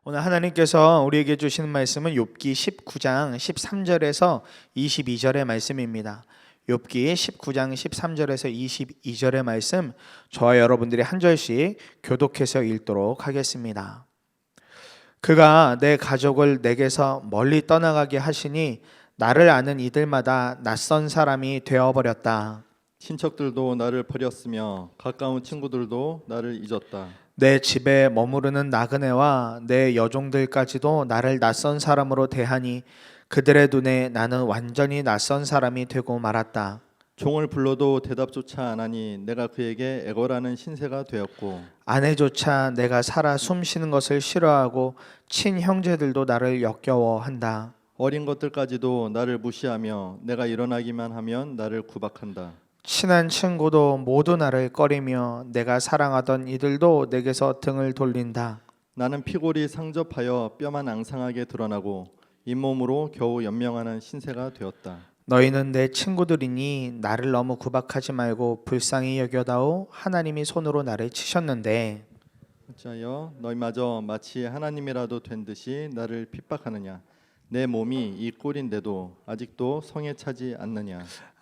오늘 하나님께서 우리에게 주시는 말씀은 욥기 19장 13절에서 22절의 말씀입니다. 욥기 19장 13절에서 22절의 말씀, 저와 여러분들이 한 절씩 교독해서 읽도록 하겠습니다. 그가 내 가족을 내게서 멀리 떠나가게 하시니 나를 아는 이들마다 낯선 사람이 되어버렸다. 친척들도 나를 버렸으며 가까운 친구들도 나를 잊었다. 내 집에 머무르는 나그네와 내 여종들까지도 나를 낯선 사람으로 대하니 그들의 눈에 나는 완전히 낯선 사람이 되고 말았다. 종을 불러도 대답조차 안 하니 내가 그에게 애걸하는 신세가 되었고, 아내조차 내가 살아 숨쉬는 것을 싫어하고 친형제들도 나를 역겨워한다. 어린 것들까지도 나를 무시하며 내가 일어나기만 하면 나를 구박한다. 친한 친구도 모두 나를 꺼리며 내가 사랑하던 이들도 내게서 등을 돌린다. 나는 피골이 상접하여 뼈만 앙상하게 드러나고 잇몸으로 겨우 연명하는 신세가 되었다. 너희는 내 친구들이니 나를 너무 구박하지 말고 불쌍히 여겨다오. 하나님이 손으로 나를 치셨는데 어찌하여 너희마저 마치 하나님이라도 된 듯이 나를 핍박하느냐. 내 몸이 이 꼴인데도 아직도 성에 차지 않느냐.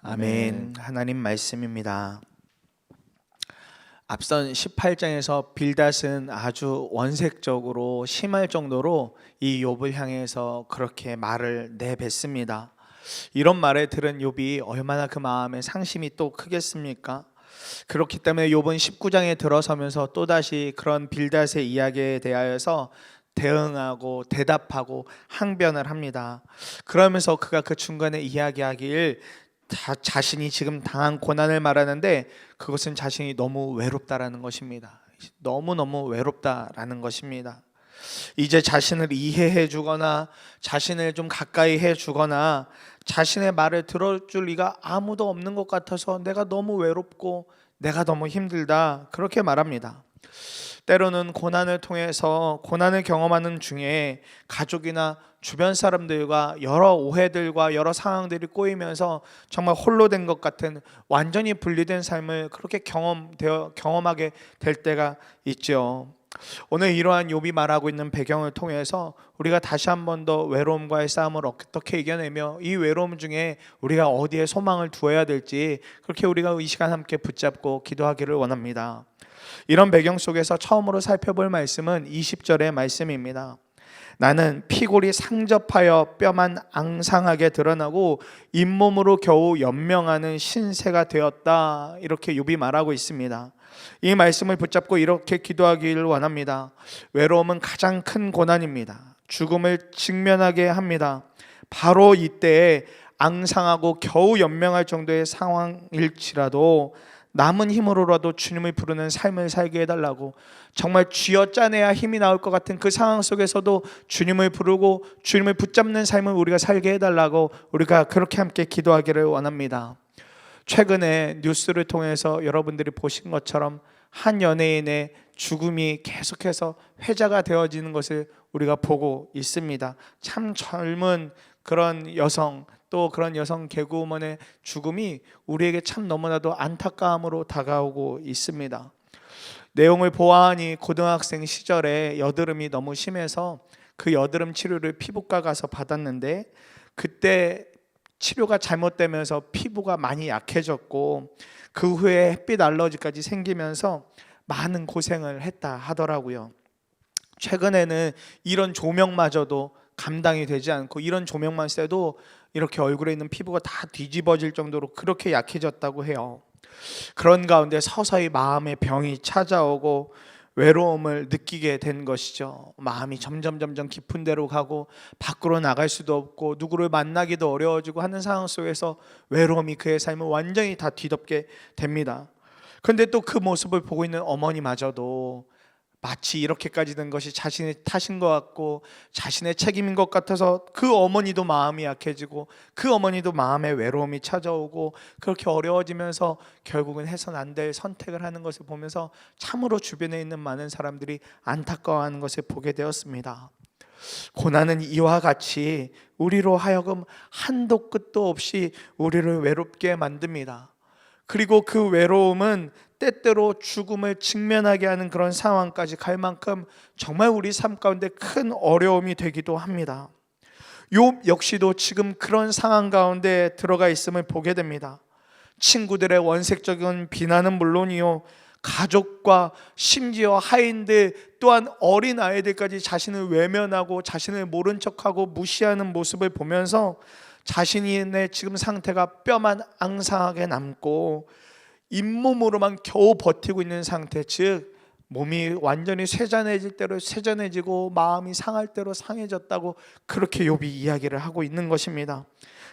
아멘. 하나님 말씀입니다. 앞선 18장에서 빌닷은 아주 원색적으로 심할 정도로 이 욥을 향해서 그렇게 말을 내뱉습니다. 이런 말을 들은 욥이 얼마나 그 마음에 상심이 또 크겠습니까? 그렇기 때문에 욥은 19장에 들어서면서 또다시 그런 빌닷의 이야기에 대하여서 대응하고 대답하고 항변을 합니다. 그러면서 그가 그 중간에 이야기하길 자신이 지금 당한 고난을 말하는데 그것은 자신이 너무 외롭다라는 것입니다. 너무너무 외롭다라는 것입니다. 이제 자신을 이해해 주거나 자신을 좀 가까이 해 주거나 자신의 말을 들어줄 리가 아무도 없는 것 같아서 내가 너무 외롭고 내가 너무 힘들다, 그렇게 말합니다. 때로는 고난을 통해서 고난을 경험하는 중에 가족이나 주변 사람들과 여러 오해들과 여러 상황들이 꼬이면서 정말 홀로 된 것 같은 완전히 분리된 삶을 그렇게 경험하게 될 때가 있죠. 오늘 이러한 욥이 말하고 있는 배경을 통해서 우리가 다시 한 번 더 외로움과의 싸움을 어떻게 이겨내며 이 외로움 중에 우리가 어디에 소망을 두어야 될지 그렇게 우리가 이 시간 함께 붙잡고 기도하기를 원합니다. 이런 배경 속에서 처음으로 살펴볼 말씀은 20절의 말씀입니다. 나는 피골이 상접하여 뼈만 앙상하게 드러나고 잇몸으로 겨우 연명하는 신세가 되었다, 이렇게 욥이 말하고 있습니다. 이 말씀을 붙잡고 이렇게 기도하기를 원합니다. 외로움은 가장 큰 고난입니다. 죽음을 직면하게 합니다. 바로 이때에 앙상하고 겨우 연명할 정도의 상황일지라도 남은 힘으로라도 주님을 부르는 삶을 살게 해달라고, 정말 쥐어짜내야 힘이 나올 것 같은 그 상황 속에서도 주님을 부르고 주님을 붙잡는 삶을 우리가 살게 해달라고 우리가 그렇게 함께 기도하기를 원합니다. 최근에 뉴스를 통해서 여러분들이 보신 것처럼 한 연예인의 죽음이 계속해서 회자가 되어지는 것을 우리가 보고 있습니다. 참 젊은 그런 여성, 또 그런 여성 개그우먼의 죽음이 우리에게 참 너무나도 안타까움으로 다가오고 있습니다. 내용을 보아하니 고등학생 시절에 여드름이 너무 심해서 그 여드름 치료를 피부과 가서 받았는데 그때 치료가 잘못되면서 피부가 많이 약해졌고 그 후에 햇빛 알러지까지 생기면서 많은 고생을 했다 하더라고요. 최근에는 이런 조명마저도 감당이 되지 않고 이런 조명만 쐬도 이렇게 얼굴에 있는 피부가 다 뒤집어질 정도로 그렇게 약해졌다고 해요. 그런 가운데 서서히 마음의 병이 찾아오고 외로움을 느끼게 된 것이죠. 마음이 점점 깊은 데로 가고 밖으로 나갈 수도 없고 누구를 만나기도 어려워지고 하는 상황 속에서 외로움이 그의 삶을 완전히 다 뒤덮게 됩니다. 그런데 또 그 모습을 보고 있는 어머니마저도 마치 이렇게까지 된 것이 자신의 탓인 것 같고 자신의 책임인 것 같아서 그 어머니도 마음이 약해지고 그 어머니도 마음의 외로움이 찾아오고 그렇게 어려워지면서 결국은 해서는 안 될 선택을 하는 것을 보면서 참으로 주변에 있는 많은 사람들이 안타까워하는 것을 보게 되었습니다. 고난은 이와 같이 우리로 하여금 한도 끝도 없이 우리를 외롭게 만듭니다. 그리고 그 외로움은 때때로 죽음을 직면하게 하는 그런 상황까지 갈 만큼 정말 우리 삶 가운데 큰 어려움이 되기도 합니다. 욥 역시도 지금 그런 상황 가운데 들어가 있음을 보게 됩니다. 친구들의 원색적인 비난은 물론이요, 가족과 심지어 하인들 또한 어린 아이들까지 자신을 외면하고 자신을 모른 척하고 무시하는 모습을 보면서 자신의 지금 상태가 뼈만 앙상하게 남고 잇몸으로만 겨우 버티고 있는 상태, 즉 몸이 완전히 쇠잔해질 대로 쇠잔해지고 마음이 상할 대로 상해졌다고 그렇게 욥이 이야기를 하고 있는 것입니다.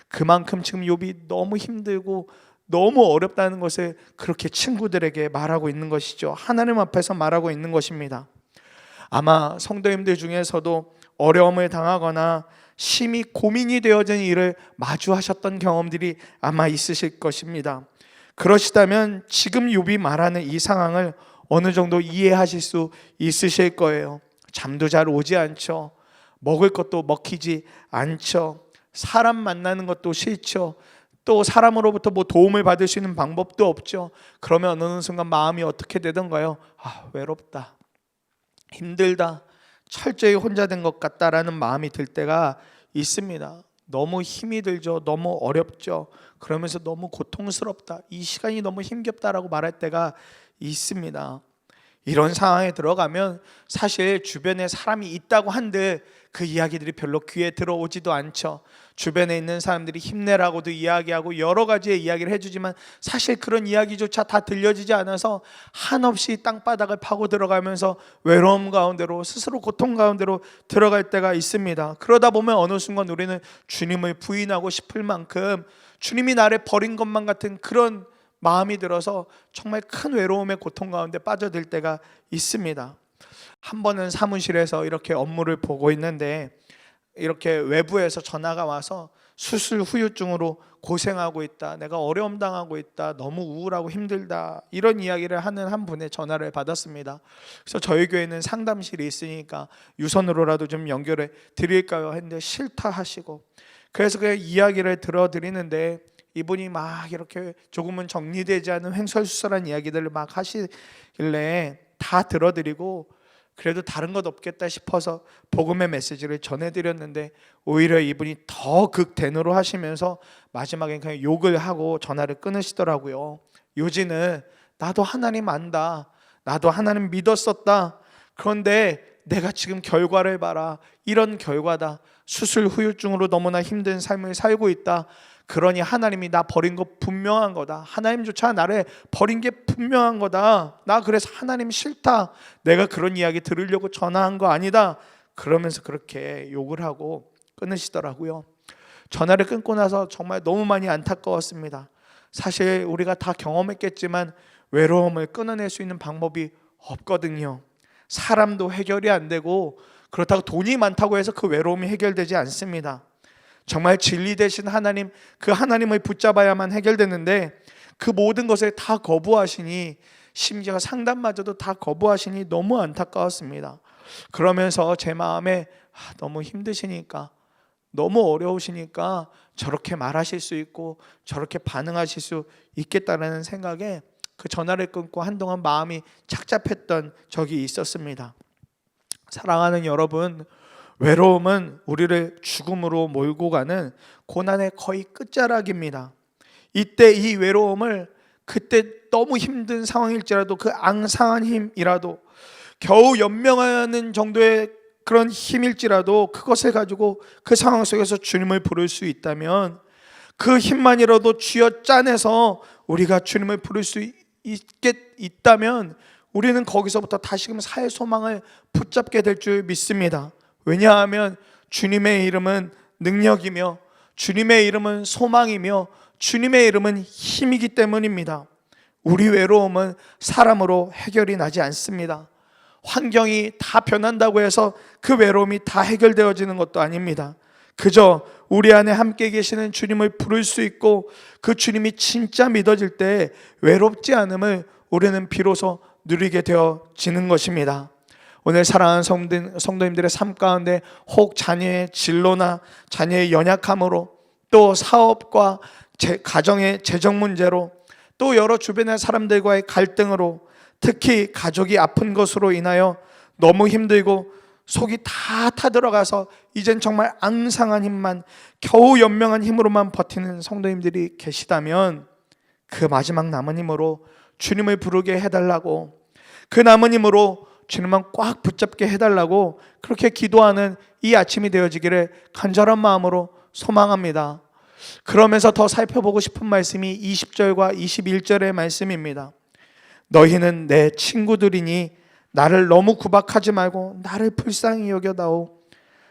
그만큼 지금 욥이 너무 힘들고 너무 어렵다는 것을 그렇게 친구들에게 말하고 있는 것이죠. 하나님 앞에서 말하고 있는 것입니다. 아마 성도님들 중에서도 어려움을 당하거나 심히 고민이 되어진 일을 마주하셨던 경험들이 아마 있으실 것입니다. 그러시다면 지금 욥이 말하는 이 상황을 어느 정도 이해하실 수 있으실 거예요. 잠도 잘 오지 않죠. 먹을 것도 먹히지 않죠. 사람 만나는 것도 싫죠. 또 사람으로부터 뭐 도움을 받을 수 있는 방법도 없죠. 그러면 어느 순간 마음이 어떻게 되던가요? 외롭다, 힘들다, 철저히 혼자 된 것 같다라는 마음이 들 때가 있습니다. 너무 힘이 들죠. 너무 어렵죠. 그러면서 너무 고통스럽다, 이 시간이 너무 힘겹다라고 말할 때가 있습니다. 이런 상황에 들어가면 사실 주변에 사람이 있다고 한들 그 이야기들이 별로 귀에 들어오지도 않죠. 주변에 있는 사람들이 힘내라고도 이야기하고 여러 가지의 이야기를 해주지만 사실 그런 이야기조차 다 들려지지 않아서 한없이 땅바닥을 파고 들어가면서 외로움 가운데로, 스스로 고통 가운데로 들어갈 때가 있습니다. 그러다 보면 어느 순간 우리는 주님을 부인하고 싶을 만큼 주님이 나를 버린 것만 같은 그런 마음이 들어서 정말 큰 외로움의 고통 가운데 빠져들 때가 있습니다. 한 번은 사무실에서 이렇게 업무를 보고 있는데 이렇게 외부에서 전화가 와서 수술 후유증으로 고생하고 있다, 내가 어려움 당하고 있다, 너무 우울하고 힘들다, 이런 이야기를 하는 한 분의 전화를 받았습니다. 그래서 저희 교회는 상담실이 있으니까 유선으로라도 좀 연결해 드릴까요 했는데 싫다 하시고, 그래서 그 이야기를 들어드리는데 이분이 막 이렇게 조금은 정리되지 않은 횡설수설한 이야기들을 막 하시길래 다 들어드리고 그래도 다른 것 없겠다 싶어서 복음의 메시지를 전해드렸는데 오히려 이분이 더 극대노로 하시면서 마지막에 그냥 욕을 하고 전화를 끊으시더라고요. 요지는 나도 하나님 안다, 나도 하나님 믿었었다, 그런데 내가 지금 결과를 봐라, 이런 결과다, 수술 후유증으로 너무나 힘든 삶을 살고 있다, 그러니 하나님이 나 버린 거 분명한 거다, 하나님조차 나를 버린 게 분명한 거다, 나 그래서 하나님 싫다, 내가 그런 이야기 들으려고 전화한 거 아니다, 그러면서 그렇게 욕을 하고 끊으시더라고요. 전화를 끊고 나서 정말 너무 많이 안타까웠습니다. 사실 우리가 다 경험했겠지만 외로움을 끊어낼 수 있는 방법이 없거든요. 사람도 해결이 안 되고 그렇다고 돈이 많다고 해서 그 외로움이 해결되지 않습니다. 정말 진리 되신 하나님, 그 하나님을 붙잡아야만 해결되는데 그 모든 것을 다 거부하시니, 심지어 상담마저도 다 거부하시니 너무 안타까웠습니다. 그러면서 제 마음에 너무 힘드시니까, 너무 어려우시니까 저렇게 말하실 수 있고 저렇게 반응하실 수 있겠다라는 생각에 그 전화를 끊고 한동안 마음이 착잡했던 적이 있었습니다. 사랑하는 여러분, 외로움은 우리를 죽음으로 몰고 가는 고난의 거의 끝자락입니다. 이때 이 외로움을, 그때 너무 힘든 상황일지라도 그 앙상한 힘이라도, 겨우 연명하는 정도의 그런 힘일지라도 그것을 가지고 그 상황 속에서 주님을 부를 수 있다면, 그 힘만이라도 쥐어 짜내서 우리가 주님을 부를 수 있다면 우리는 거기서부터 다시금 살 소망을 붙잡게 될 줄 믿습니다. 왜냐하면 주님의 이름은 능력이며 주님의 이름은 소망이며 주님의 이름은 힘이기 때문입니다. 우리 외로움은 사람으로 해결이 나지 않습니다. 환경이 다 변한다고 해서 그 외로움이 다 해결되어지는 것도 아닙니다. 그저 우리 안에 함께 계시는 주님을 부를 수 있고 그 주님이 진짜 믿어질 때 외롭지 않음을 우리는 비로소 누리게 되어지는 것입니다. 오늘 사랑하는 성도님들의 삶 가운데 혹 자녀의 진로나 자녀의 연약함으로, 또 사업과 가정의 재정 문제로, 또 여러 주변의 사람들과의 갈등으로, 특히 가족이 아픈 것으로 인하여 너무 힘들고 속이 다 타들어가서 이젠 정말 앙상한 힘만, 겨우 연명한 힘으로만 버티는 성도님들이 계시다면 그 마지막 남은 힘으로 주님을 부르게 해달라고, 그 남은 힘으로 주님만 꽉 붙잡게 해달라고 그렇게 기도하는 이 아침이 되어지기를 간절한 마음으로 소망합니다. 그러면서 더 살펴보고 싶은 말씀이 20절과 21절의 말씀입니다. 너희는 내 친구들이니 나를 너무 구박하지 말고 나를 불쌍히 여겨다오.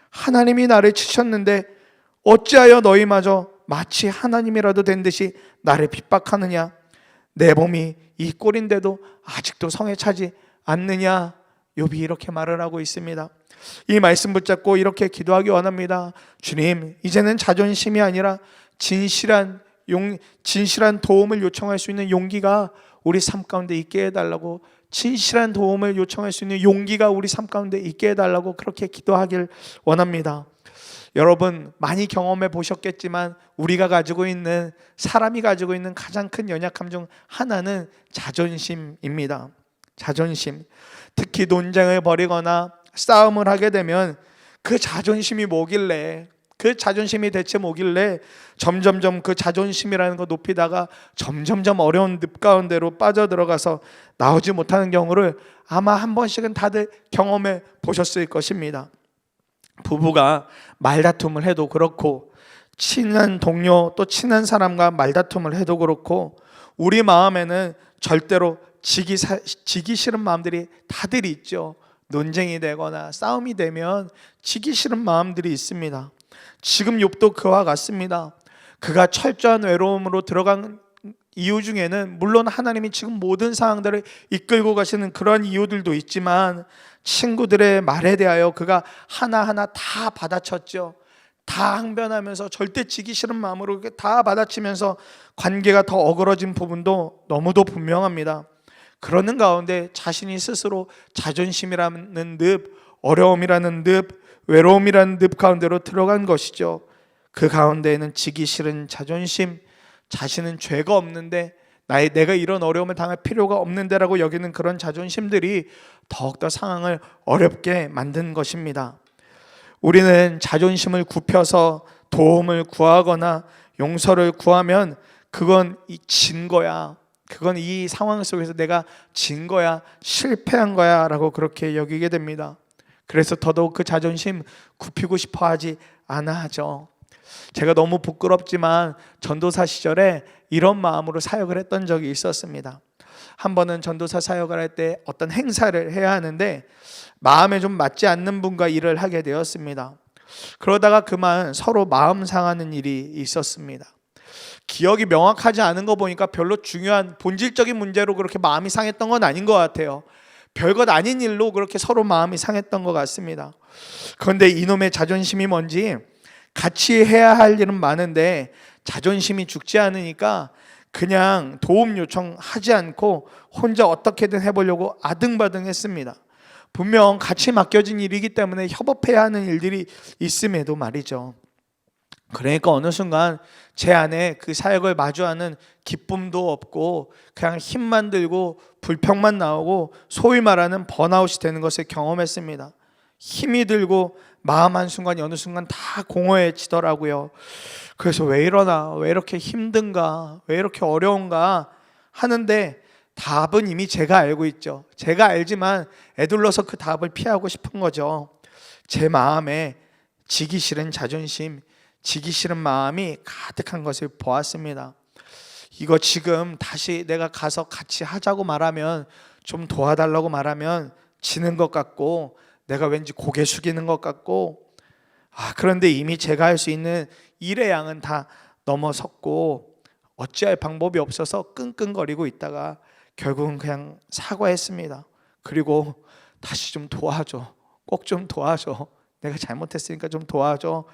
하나님이 나를 치셨는데 어찌하여 너희마저 마치 하나님이라도 된 듯이 나를 핍박하느냐? 내 몸이 이 꼴인데도 아직도 성에 차지 않느냐? 욥이 이렇게 말을 하고 있습니다. 이 말씀 붙잡고 이렇게 기도하기 원합니다. 주님, 이제는 자존심이 아니라 진실한 도움을 요청할 수 있는 용기가 우리 삶 가운데 있게 해달라고, 진실한 도움을 요청할 수 있는 용기가 우리 삶 가운데 있게 해달라고 그렇게 기도하길 원합니다. 여러분 많이 경험해 보셨겠지만 우리가 가지고 있는, 사람이 가지고 있는 가장 큰 연약함 중 하나는 자존심입니다. 자존심. 특히 논쟁을 벌이거나 싸움을 하게 되면 그 자존심이 뭐길래, 그 자존심이 대체 뭐길래 점점점 그 자존심이라는 거 높이다가 점점점 어려운 늪 가운데로 빠져들어가서 나오지 못하는 경우를 아마 한 번씩은 다들 경험해 보셨을 것입니다. 부부가 말다툼을 해도 그렇고, 친한 동료 또 친한 사람과 말다툼을 해도 그렇고, 우리 마음에는 절대로 지기 싫은 마음들이 다들 있죠. 논쟁이 되거나 싸움이 되면 지기 싫은 마음들이 있습니다. 지금 욥도 그와 같습니다. 그가 철저한 외로움으로 들어간 이유 중에는 물론 하나님이 지금 모든 상황들을 이끌고 가시는 그런 이유들도 있지만, 친구들의 말에 대하여 그가 하나하나 다 받아쳤죠. 다 항변하면서 절대 지기 싫은 마음으로 다 받아치면서 관계가 더 어그러진 부분도 너무도 분명합니다. 그러는 가운데 자신이 스스로 자존심이라는 늪, 어려움이라는 늪, 외로움이라는 늪 가운데로 들어간 것이죠. 그 가운데에는 지기 싫은 자존심, 자신은 죄가 없는데 내가 이런 어려움을 당할 필요가 없는데라고 여기는 그런 자존심들이 더욱더 상황을 어렵게 만든 것입니다. 우리는 자존심을 굽혀서 도움을 구하거나 용서를 구하면 그건 진 거야, 그건 이 상황 속에서 내가 진 거야, 실패한 거야 라고 그렇게 여기게 됩니다. 그래서 더더욱 그 자존심 굽히고 싶어 하지 않아 하죠. 제가 너무 부끄럽지만 전도사 시절에 이런 마음으로 사역을 했던 적이 있었습니다. 한 번은 전도사 사역을 할 때 어떤 행사를 해야 하는데 마음에 좀 맞지 않는 분과 일을 하게 되었습니다. 그러다가 그만 서로 마음 상하는 일이 있었습니다. 기억이 명확하지 않은 거 보니까 별로 중요한 본질적인 문제로 그렇게 마음이 상했던 건 아닌 것 같아요. 별것 아닌 일로 그렇게 서로 마음이 상했던 것 같습니다. 그런데 이놈의 자존심이 뭔지, 같이 해야 할 일은 많은데 자존심이 죽지 않으니까 그냥 도움 요청하지 않고 혼자 어떻게든 해보려고 아등바등 했습니다. 분명 같이 맡겨진 일이기 때문에 협업해야 하는 일들이 있음에도 말이죠. 그러니까 어느 순간 제 안에 그 사역을 마주하는 기쁨도 없고 그냥 힘만 들고 불평만 나오고 소위 말하는 번아웃이 되는 것을 경험했습니다. 힘이 들고 마음 한순간이 어느 순간 다 공허해지더라고요. 그래서 왜 이러나, 왜 이렇게 힘든가, 왜 이렇게 어려운가 하는데 답은 이미 제가 알고 있죠. 제가 알지만 애둘러서 그 답을 피하고 싶은 거죠. 제 마음에 지기 싫은 자존심, 지기 싫은 마음이 가득한 것을 보았습니다. 이거 지금 다시 내가 가서 같이 하자고 말하면, 좀 도와달라고 말하면 지는 것 같고 내가 왠지 고개 숙이는 것 같고, 그런데 이미 제가 할 수 있는 일의 양은 다 넘어섰고 어찌할 방법이 없어서 끙끙거리고 있다가 결국은 그냥 사과했습니다. 그리고 다시 좀 도와줘, 꼭 좀 도와줘, 내가 잘못했으니까 좀 도와줘,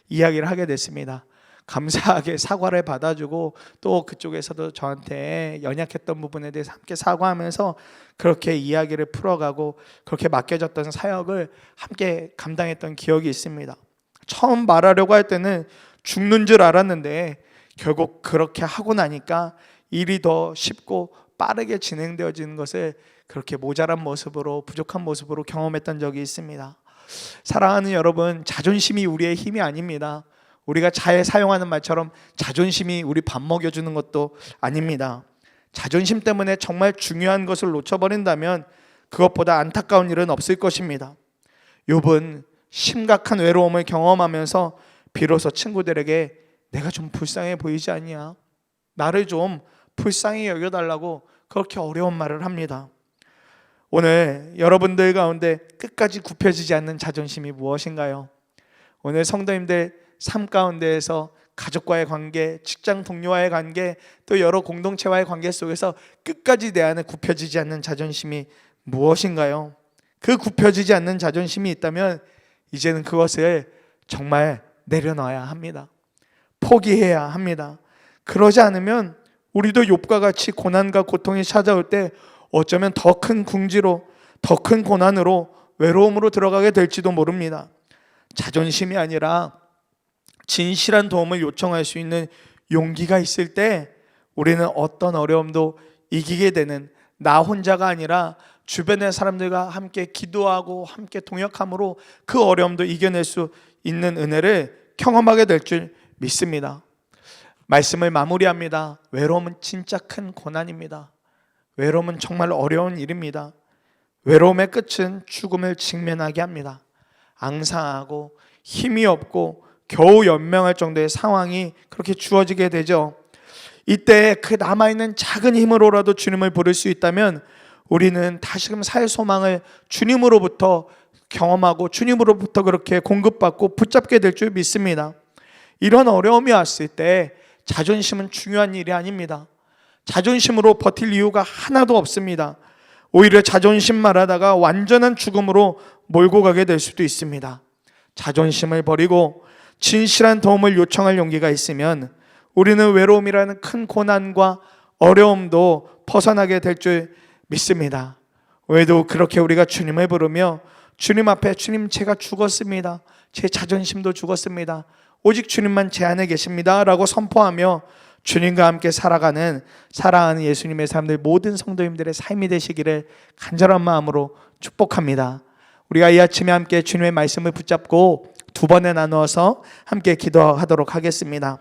이야기를 하게 됐습니다. 감사하게 사과를 받아주고 또 그쪽에서도 저한테 연약했던 부분에 대해서 함께 사과하면서 그렇게 이야기를 풀어가고 그렇게 맡겨졌던 사역을 함께 감당했던 기억이 있습니다. 처음 말하려고 할 때는 죽는 줄 알았는데 결국 그렇게 하고 나니까 일이 더 쉽고 빠르게 진행되어지는 것을 그렇게 모자란 모습으로, 부족한 모습으로 경험했던 적이 있습니다. 사랑하는 여러분, 자존심이 우리의 힘이 아닙니다. 우리가 잘 사용하는 말처럼 자존심이 우리 밥 먹여주는 것도 아닙니다. 자존심 때문에 정말 중요한 것을 놓쳐버린다면 그것보다 안타까운 일은 없을 것입니다. 욥은 심각한 외로움을 경험하면서 비로소 친구들에게 내가 좀 불쌍해 보이지 않냐? 나를 좀 불쌍히 여겨달라고 그렇게 어려운 말을 합니다. 오늘 여러분들 가운데 끝까지 굽혀지지 않는 자존심이 무엇인가요? 오늘 성도님들 삶 가운데에서 가족과의 관계, 직장 동료와의 관계, 또 여러 공동체와의 관계 속에서 끝까지 내 안에 굽혀지지 않는 자존심이 무엇인가요? 그 굽혀지지 않는 자존심이 있다면 이제는 그것을 정말 내려놔야 합니다. 포기해야 합니다. 그러지 않으면 우리도 욥과 같이 고난과 고통이 찾아올 때 어쩌면 더 큰 궁지로, 더 큰 고난으로, 외로움으로 들어가게 될지도 모릅니다. 자존심이 아니라 진실한 도움을 요청할 수 있는 용기가 있을 때 우리는 어떤 어려움도 이기게 되는, 나 혼자가 아니라 주변의 사람들과 함께 기도하고 함께 동역함으로 그 어려움도 이겨낼 수 있는 은혜를 경험하게 될 줄 믿습니다. 말씀을 마무리합니다. 외로움은 진짜 큰 고난입니다. 외로움은 정말 어려운 일입니다. 외로움의 끝은 죽음을 직면하게 합니다. 앙상하고 힘이 없고 겨우 연명할 정도의 상황이 그렇게 주어지게 되죠. 이때 그 남아있는 작은 힘으로라도 주님을 부를 수 있다면 우리는 다시금 살 소망을 주님으로부터 경험하고 주님으로부터 그렇게 공급받고 붙잡게 될 줄 믿습니다. 이런 어려움이 왔을 때 자존심은 중요한 일이 아닙니다. 자존심으로 버틸 이유가 하나도 없습니다. 오히려 자존심 말하다가 완전한 죽음으로 몰고 가게 될 수도 있습니다. 자존심을 버리고 진실한 도움을 요청할 용기가 있으면 우리는 외로움이라는 큰 고난과 어려움도 벗어나게 될 줄 믿습니다. 왜도 그렇게 우리가 주님을 부르며 주님 앞에 주님 제가 죽었습니다. 제 자존심도 죽었습니다. 오직 주님만 제 안에 계십니다 라고 선포하며 주님과 함께 살아가는 사랑하는 예수님의 삶들 모든 성도님들의 삶이 되시기를 간절한 마음으로 축복합니다. 우리가 이 아침에 함께 주님의 말씀을 붙잡고 두 번에 나누어서 함께 기도하도록 하겠습니다.